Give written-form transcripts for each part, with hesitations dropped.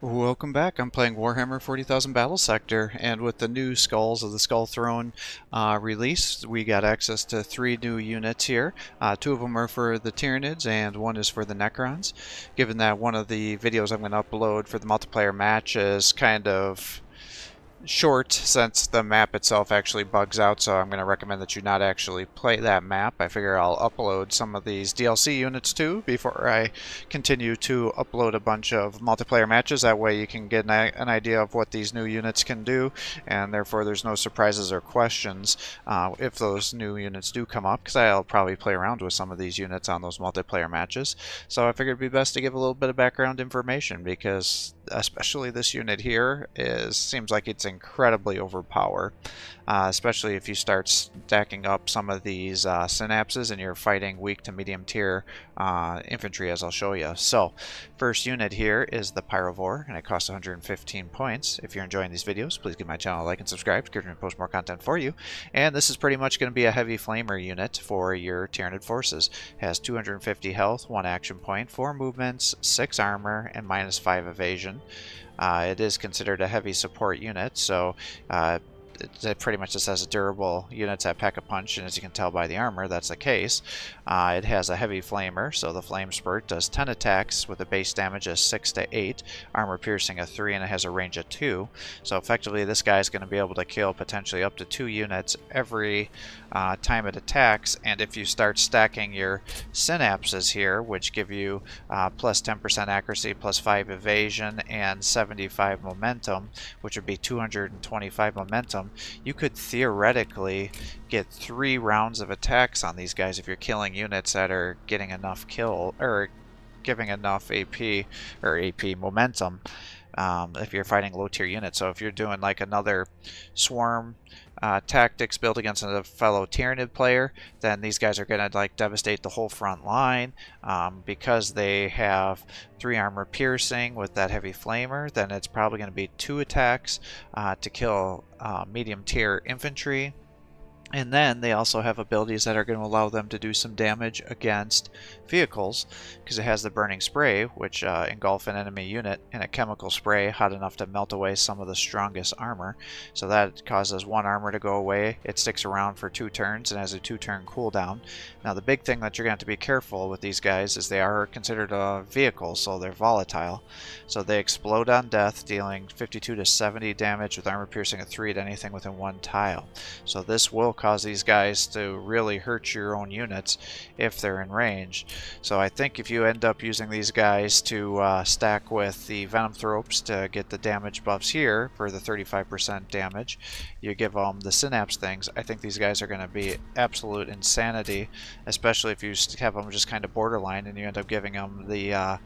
Welcome back. I'm playing Warhammer 40,000 Battlesector, and with the new Skulls of the Skull Throne release, we got access to 3 new units here. 2 of them are for the Tyranids, and 1 is for the Necrons. Given that one of the videos I'm going to upload for the multiplayer match is kind of short since the map itself actually bugs out, so I'm going to recommend that you not actually play that map. I figure I'll upload some of these DLC units too before I continue to upload a bunch of multiplayer matches. That way you can get an idea of what these new units can do, and therefore there's no surprises or questions if those new units do come up, because I'll probably play around with some of these units on those multiplayer matches. So I figured it'd be best to give a little bit of background information, because especially this unit here seems like it's incredibly overpowered, especially if you start stacking up some of these synapses and you're fighting weak to medium tier infantry, as I'll show you. So first unit here is the Pyrovore, and it costs 115 points. If you're enjoying these videos, please give my channel a like and subscribe to continue to post more content for you. And this is pretty much going to be a heavy flamer unit for your Tyranid forces. It has 250 health, 1 action point, 4 movements, 6 armor, and -5 evasion. It is considered a heavy support unit, so it pretty much just has a durable units that pack a punch, and as you can tell by the armor, that's the case. It has a heavy flamer, so the flame spurt does 10 attacks with a base damage of 6 to 8, armor piercing of 3, and it has a range of 2. So effectively this guy is going to be able to kill potentially up to 2 units every time it attacks. And if you start stacking your synapses here, which give you plus 10% accuracy, plus 5 evasion, and 75 momentum, which would be 225 momentum, you could theoretically get 3 rounds of attacks on these guys if you're killing units that are getting enough kill, or giving enough AP or AP momentum, if you're fighting low tier units. So if you're doing like another swarm tactics built against a fellow Tyranid player, then these guys are going to like devastate the whole front line. Because they have 3 armor piercing with that heavy flamer, then it's probably going to be 2 attacks to kill medium tier infantry. And then they also have abilities that are going to allow them to do some damage against vehicles, because it has the burning spray, which engulf an enemy unit in a chemical spray hot enough to melt away some of the strongest armor. So that causes 1 armor to go away. It sticks around for 2 turns and has a 2-turn cooldown. Now the big thing that you're going to have to be careful with these guys is they are considered a vehicle, so they're volatile. So they explode on death, dealing 52 to 70 damage with armor piercing of 3 to anything within 1 tile. So this will cause these guys to really hurt your own units if they're in range. So I think if you end up using these guys to stack with the Venomthropes to get the damage buffs here for the 35% damage, you give them the synapse things, I think these guys are going to be absolute insanity, especially if you have them just kind of borderline and you end up giving them the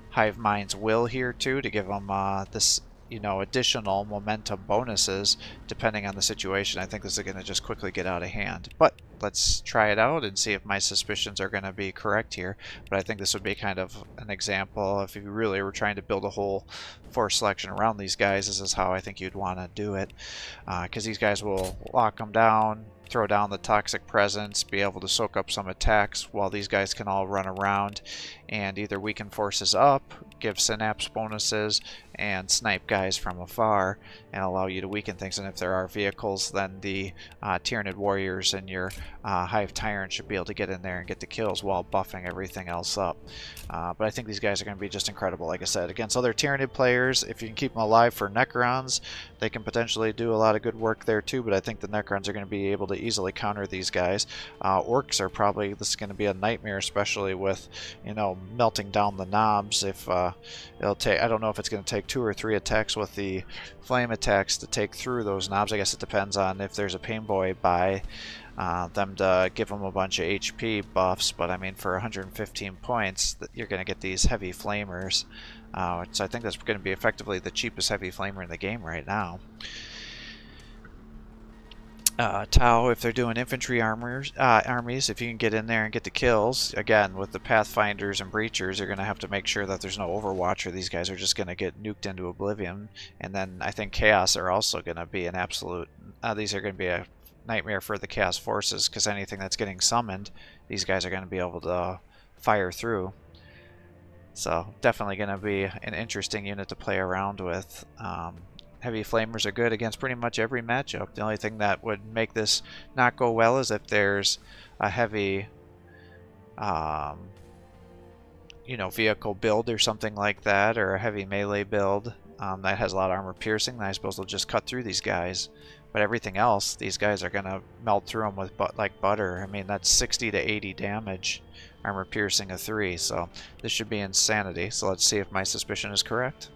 Hive Mind's Will here too, to give them this, you know, additional momentum bonuses depending on the situation. I think this is going to just quickly get out of hand. But let's try it out and see if my suspicions are going to be correct here. But I think this would be kind of an example. If you really were trying to build a whole force selection around these guys, this is how I think you'd want to do it. Because these guys will lock them down, throw down the toxic presence, be able to soak up some attacks while these guys can all run around and either weaken forces up, give synapse bonuses, and snipe guys from afar and allow you to weaken things. And if there are vehicles, then the Tyranid warriors and your Hive Tyrant should be able to get in there and get the kills while buffing everything else up. But I think these guys are going to be just incredible, like I said, against other Tyranid players. If you can keep them alive for Necrons, they can potentially do a lot of good work there too, but I think the Necrons are going to be able to easily counter these guys. Orcs are probably, this is going to be a nightmare, especially with, you know, melting down the knobs. If it'll take, I don't know if it's going to take 2 or 3 attacks with the flame attacks to take through those knobs. I guess it depends on if there's a pain boy by them to give them a bunch of HP buffs, but I mean, for 115 points you're going to get these heavy flamers, so I think that's going to be effectively the cheapest heavy flamer in the game right now. Tau, if they're doing infantry armies, if you can get in there and get the kills, again, with the Pathfinders and Breachers, you're going to have to make sure that there's no Overwatch, or these guys are just going to get nuked into oblivion. And then I think Chaos are also going to be an absolute, these are going to be a nightmare for the Chaos forces, because anything that's getting summoned, these guys are going to be able to fire through. So definitely going to be an interesting unit to play around with. Heavy flamers are good against pretty much every matchup. The only thing that would make this not go well is if there's a heavy vehicle build or something like that, or a heavy melee build that has a lot of armor piercing. Then I suppose they'll just cut through these guys. But everything else, these guys are going to melt through them with like butter. I mean, that's 60 to 80 damage, armor piercing of 3, so this should be insanity. So let's see if my suspicion is correct.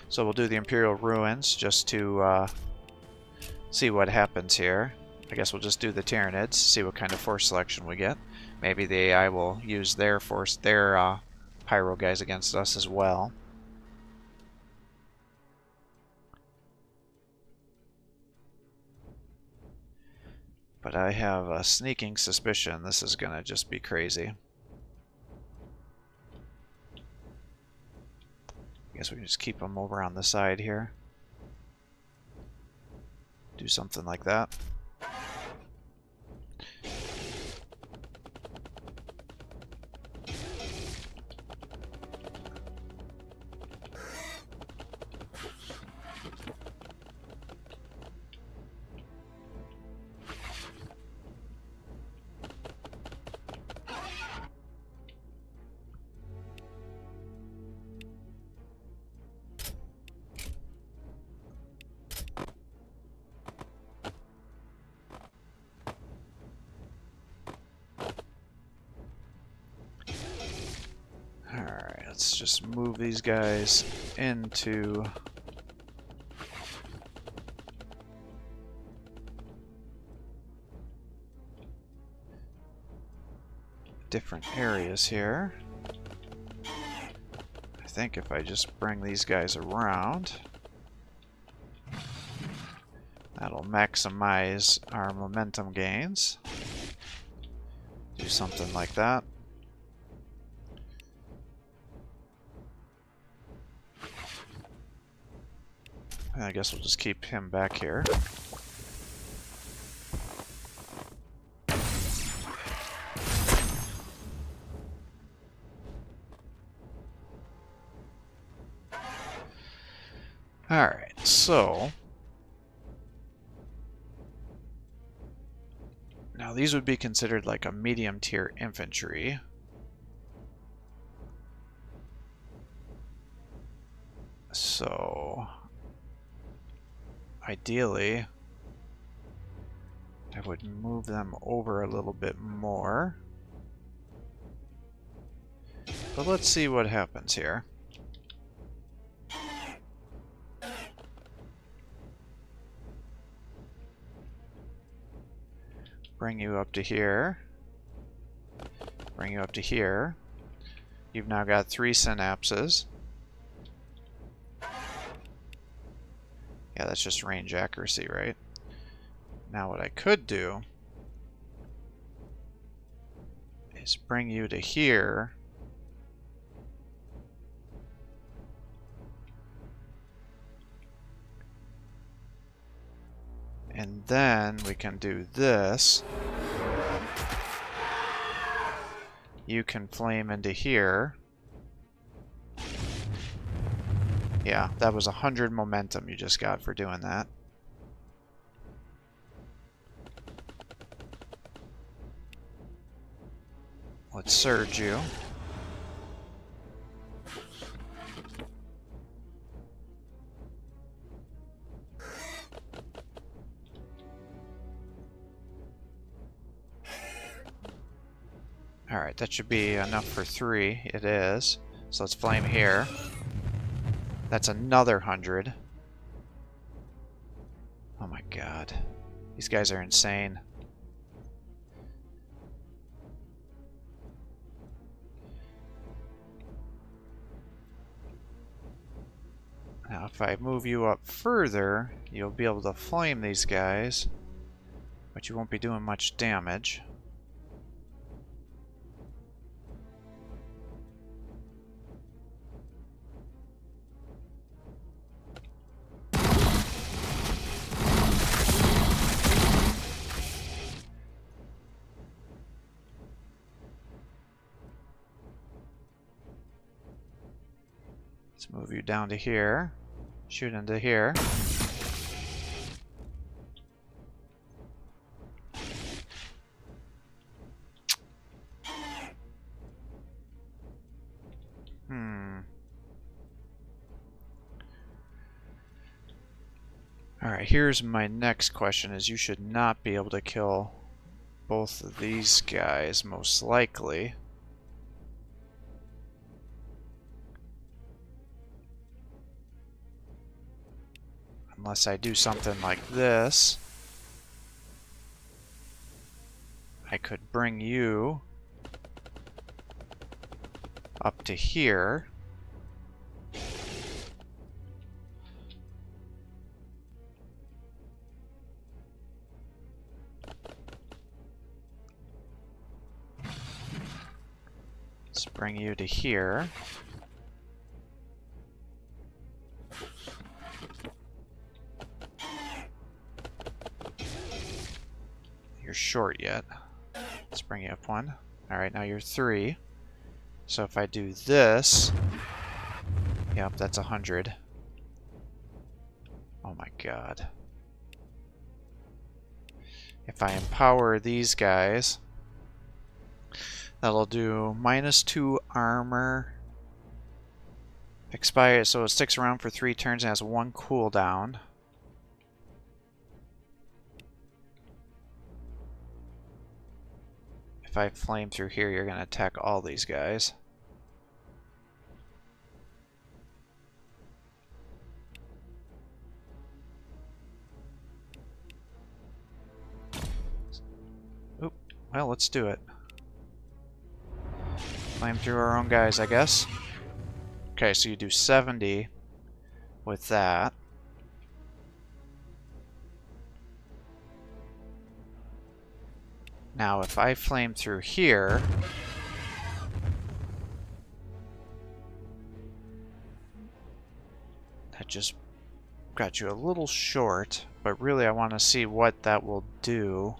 So we'll do the Imperial Ruins just to see what happens here. I guess we'll just do the Tyranids, see what kind of force selection we get. Maybe the AI will use their Pyro guys against us as well. But I have a sneaking suspicion this is going to just be crazy. I guess we can just keep them over on the side here. Do something like that. Alright, let's just move these guys into different areas here. I think if I just bring these guys around, that'll maximize our momentum gains. Do something like that. I guess we'll just keep him back here. Alright, so now these would be considered like a medium tier infantry. So ideally, I would move them over a little bit more. But let's see what happens here. Bring you up to here. Bring you up to here. You've now got 3 synapses. Yeah, that's just range accuracy, right? Now what I could do is bring you to here. And then we can do this. You can flame into here. Yeah, that was 100 momentum you just got for doing that. Let's surge you. Alright, that should be enough for 3. It is. So let's flame here. That's another 100. Oh my god. These guys are insane. Now if I move you up further, you'll be able to flame these guys, but you won't be doing much damage. Let's move you down to here. Shoot into here. Alright, here's my next question, is you should not be able to kill both of these guys, most likely. Unless I do something like this. I could bring you up to here. Let's bring you to here. You're short yet. Let's bring you up one. Alright, now you're 3. So if I do this... Yep, that's 100. Oh my god. If I empower these guys, that'll do -2 armor. Expire, so it sticks around for 3 turns and has 1 cooldown. If I flame through here, you're going to attack all these guys. Oop. Well, let's do it. Flame through our own guys, I guess. Okay, so you do 70 with that. Now, if I flame through here, that just got you a little short, but really I want to see what that will do.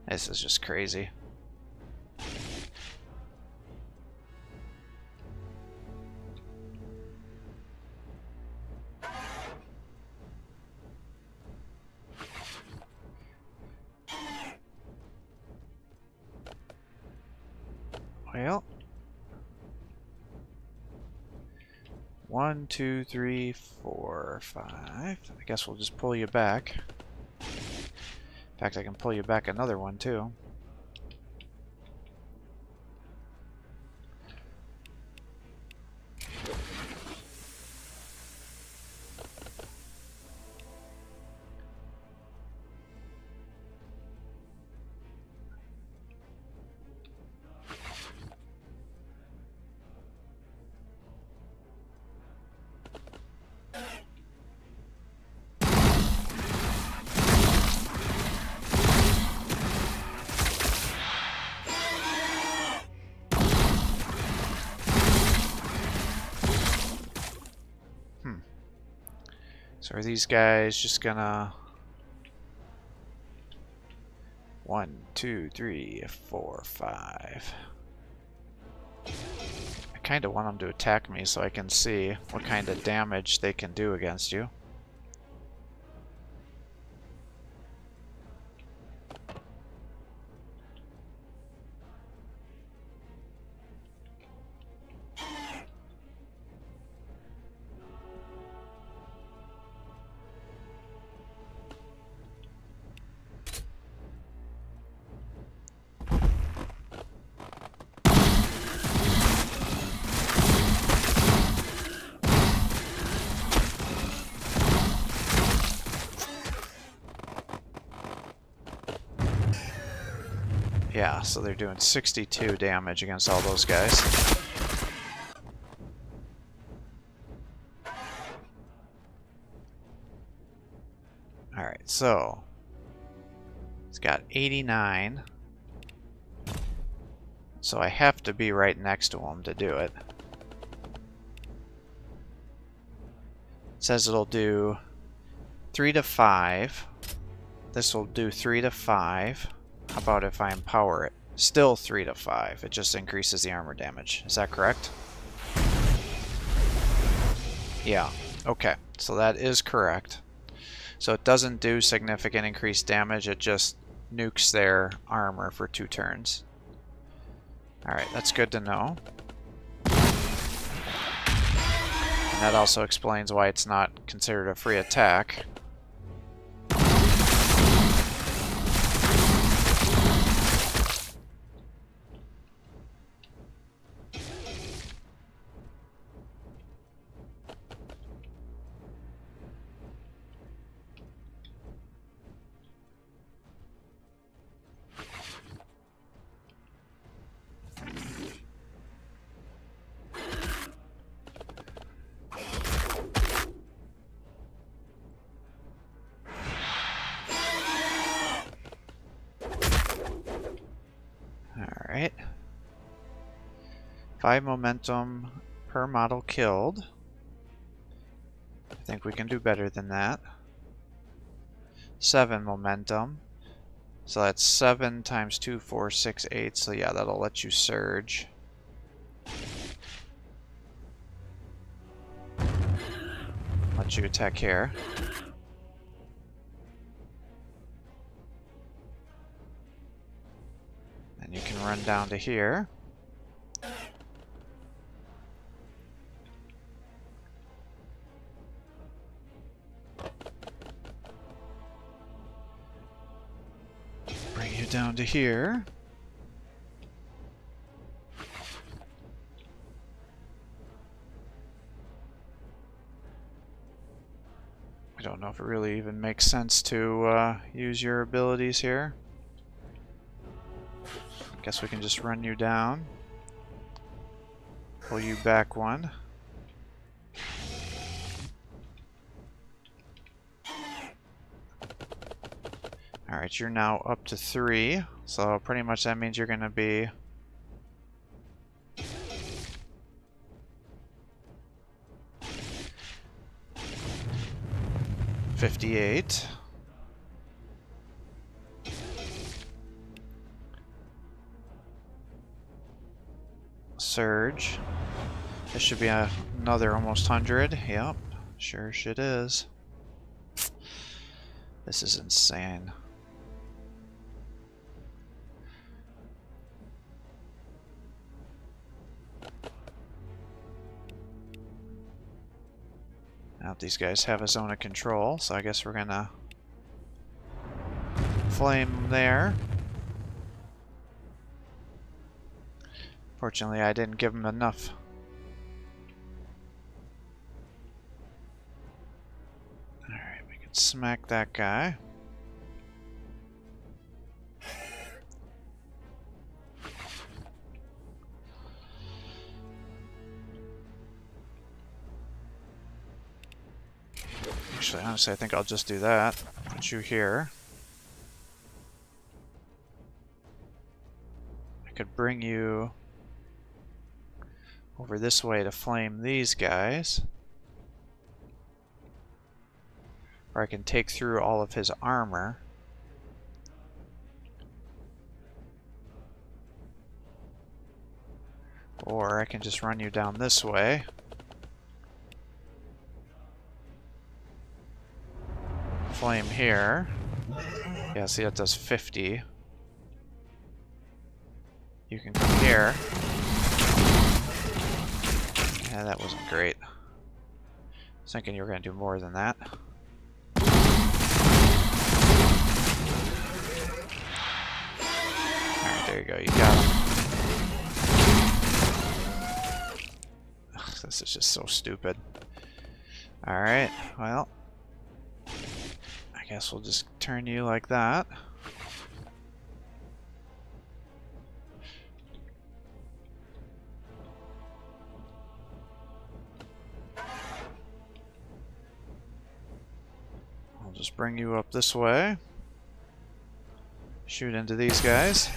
This is just crazy. Well, 1, 2, 3, 4, 5. I guess we'll just pull you back. In fact, I can pull you back another one too. So are these guys just gonna... 1, 2, 3, 4, 5. I kind of want them to attack me so I can see what kind of damage they can do against you. Yeah, so they're doing 62 damage against all those guys. Alright, so it's got 89. So I have to be right next to him to do it. says it'll do 3 to 5. This will do 3 to 5. How about if I empower it? Still 3 to 5. It just increases the armor damage. Is that correct? Yeah. Okay. So that is correct. So it doesn't do significant increased damage. It just nukes their armor for 2 turns. Alright, that's good to know. And that also explains why it's not considered a free attack. Alright. 5 momentum per model killed. I think we can do better than that. 7 momentum. So that's 7 times 2, 4, 6, 8. So yeah, that'll let you surge. Let you attack here. And you can run down to here. Bring you down to here. I don't know if it really even makes sense to use your abilities here. Guess we can just run you down. Pull you back 1. Alright, you're now up to 3. So pretty much that means you're going to be 58. Surge. This should be another almost 100. Yep, sure shit is. This is insane. Now these guys have a zone of control, so I guess we're gonna flame there. Fortunately, I didn't give him enough. Alright, we can smack that guy. Actually, honestly, I think I'll just do that. Put you here. I could bring you over this way to flame these guys. Or I can take through all of his armor. Or I can just run you down this way. Flame here. Yeah, see that does 50. You can come here. Yeah, that wasn't great. I was thinking you were going to do more than that. Alright, there you go. You got him. Ugh, this is just so stupid. Alright, well. I guess we'll just turn you like that. I'll just bring you up this way. Shoot into these guys.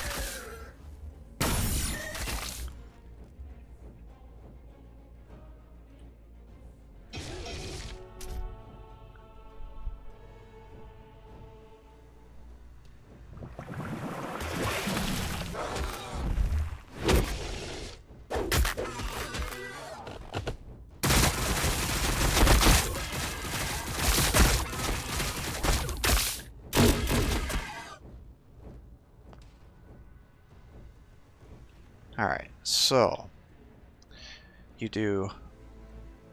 Alright, so you do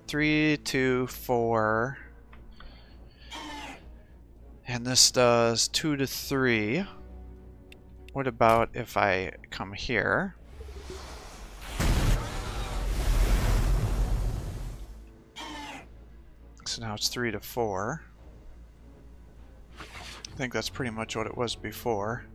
3, 2, 4, and this does 2 to 3. What about if I come here? So now it's 3 to 4. I think that's pretty much what it was before.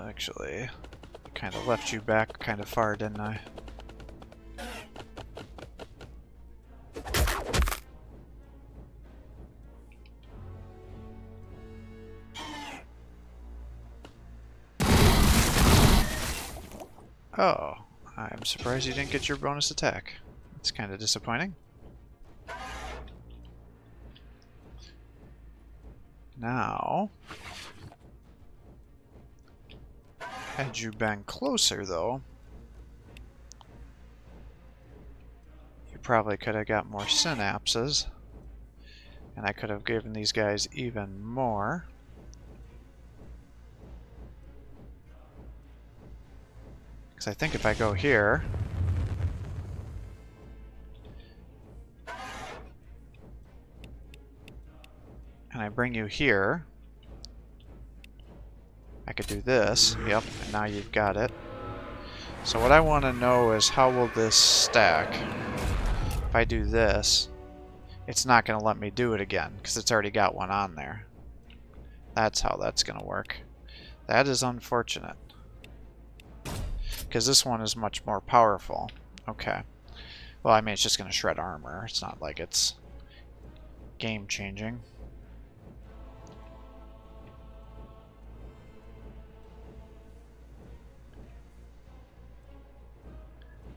Actually, kind of left you back kind of far, didn't I? Oh, I'm surprised you didn't get your bonus attack. It's kind of disappointing. Now, had you been closer though, you probably could have got more synapses, and I could have given these guys even more. Because I think if I go here, and I bring you here, I could do this. Yep, and now you've got it. So what I want to know is how will this stack? If I do this, it's not going to let me do it again because it's already got one on there. That's how that's going to work. That is unfortunate. Because this one is much more powerful. Okay. Well, I mean, it's just going to shred armor. It's not like it's game-changing.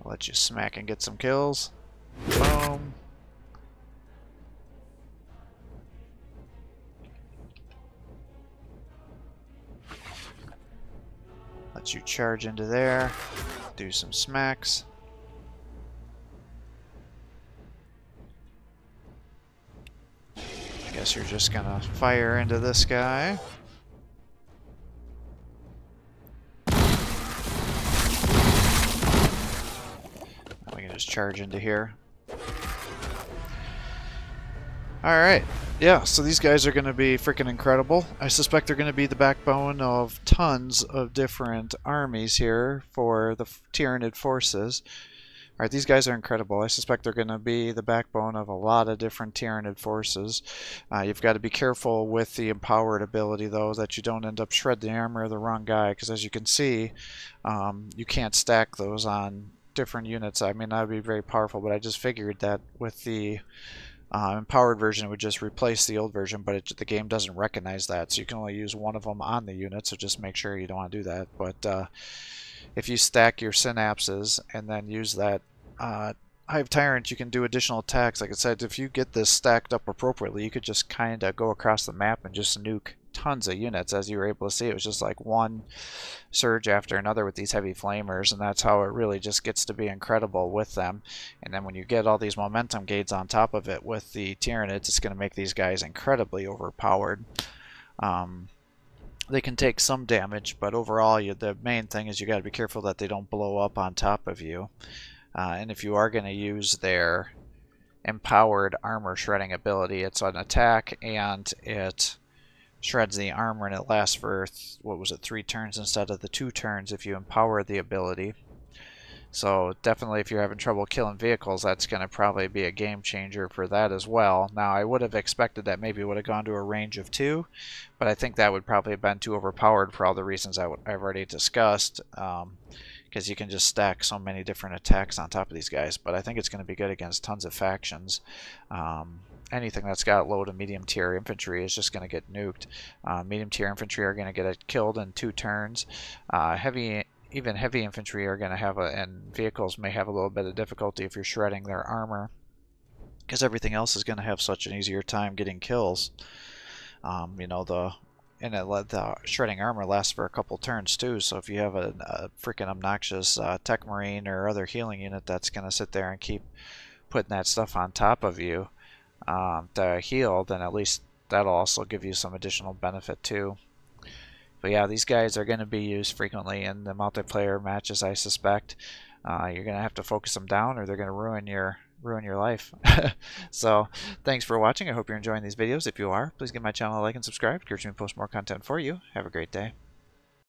I'll let you smack and get some kills. Boom. Let you charge into there. Do some smacks. I guess you're just gonna fire into this guy. We can just charge into here. Alright, yeah, so these guys are going to be freaking incredible. I suspect they're going to be the backbone of tons of different armies here for the Tyranid forces. Alright, these guys are incredible. I suspect they're going to be the backbone of a lot of different Tyranid forces. You've got to be careful with the empowered ability, though, that you don't end up shredding the armor of the wrong guy, because as you can see, you can't stack those on different units. I mean, that would be very powerful, but I just figured that with the empowered version it would just replace the old version, but the game doesn't recognize that, so you can only use one of them on the unit, so just make sure you don't want to do that. But if you stack your synapses and then use that Hive Tyrant, you can do additional attacks. Like I said, if you get this stacked up appropriately, you could just kind of go across the map and just nuke tons of units. As you were able to see, it was just like one surge after another with these heavy flamers, and that's how it really just gets to be incredible with them. And then when you get all these momentum gates on top of it with the Tyranids, it's going to make these guys incredibly overpowered. They can take some damage, but overall the main thing is you got to be careful that they don't blow up on top of you. And if you are going to use their empowered armor shredding ability, it's an attack and it shreds the armor, and it lasts for, what was it, 3 turns instead of the 2 turns if you empower the ability. So definitely if you're having trouble killing vehicles, that's going to probably be a game changer for that as well. Now I would have expected that maybe it would have gone to a range of 2, but I think that would probably have been too overpowered for all the reasons I've already discussed, because you can just stack so many different attacks on top of these guys. But I think it's going to be good against tons of factions. Anything that's got low to medium tier infantry is just going to get nuked. Medium tier infantry are going to get killed in 2 turns. Even heavy infantry are going to have and vehicles may have a little bit of difficulty if you're shredding their armor, because everything else is going to have such an easier time getting kills. You know, the and the shredding armor lasts for a couple turns too. So if you have a freaking obnoxious tech marine or other healing unit that's gonna sit there and keep putting that stuff on top of you to heal, then at least that'll also give you some additional benefit too. But yeah, these guys are going to be used frequently in the multiplayer matches, I suspect. You're going to have to focus them down, or they're going to ruin your life. So thanks for watching. I hope you're enjoying these videos. If you are, please give my channel a like and subscribe. It encourages me to post more content for you. Have a great day.